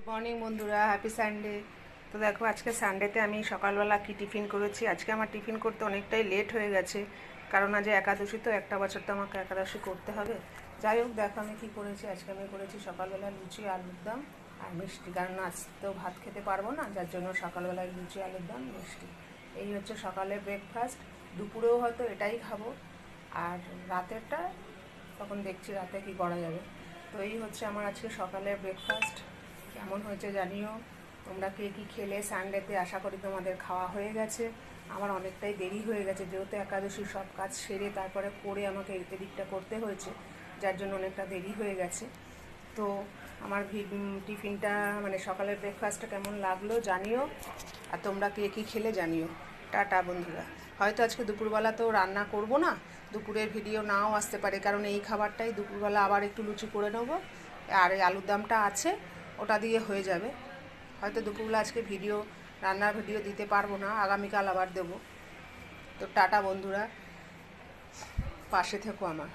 Morning বন্ধুরা, happy Sunday. তো দেখো, আজকে সানডেতে আমি সকালবেলা কি টিফিন করেছি। আজকে আমার টিফিন করতে অনেকটাই লেট হয়ে গেছে, কারণ আজ একাদশী, তো একটা বছর তো আমাকে একাদশী করতে হবে। যাই হোক, দেখো আমি কী করেছি। আজকে আমি করেছি সকালবেলা লুচি, আলুর দম আর মিষ্টি, কারণ আজ তো ভাত খেতে পারবো না, যার জন্য সকালবেলায় লুচি, আলুর দম, মিষ্টি। এই হচ্ছে সকালের ব্রেকফাস্ট। দুপুরেও হয়তো এটাই খাবো, আর রাতেরটা তখন দেখছি রাতে কি করা যাবে। তো এই হচ্ছে আমার আজকে সকালের ব্রেকফাস্ট। কেমন হয়েছে জানিও। তোমরা কে কী খেলে সানডেতে, আশা করি তোমাদের খাওয়া হয়ে গেছে। আমার অনেকটাই দেরি হয়ে গেছে, যেহেতু একাদশীর সব কাজ সেরে তারপরে করে আমাকে এদিকটা করতে হয়েছে, যার জন্য অনেকটা দেরি হয়ে গেছে। তো আমার টিফিনটা মানে সকালের ব্রেকফাস্টটা কেমন লাগলো জানিও, আর তোমরা কে কী খেলে জানিও। টাটা বন্ধুরা। হয়তো আজকে দুপুরবেলা তো রান্না করব না, দুপুরের ভিডিও নাও আসতে পারে, কারণ এই খাবারটাই দুপুরবেলা আবার একটু লুচি করে নেবো, আর এই আলুর দমটা আছে, ওটা দিয়ে হয়ে যাবে। হয়তো দুপুরবেলা আজকে রান্নার ভিডিও দিতে পারবো না, আগামীকাল আবার দেবো। তো টাটা বন্ধুরা, পাশে থেকো আমার।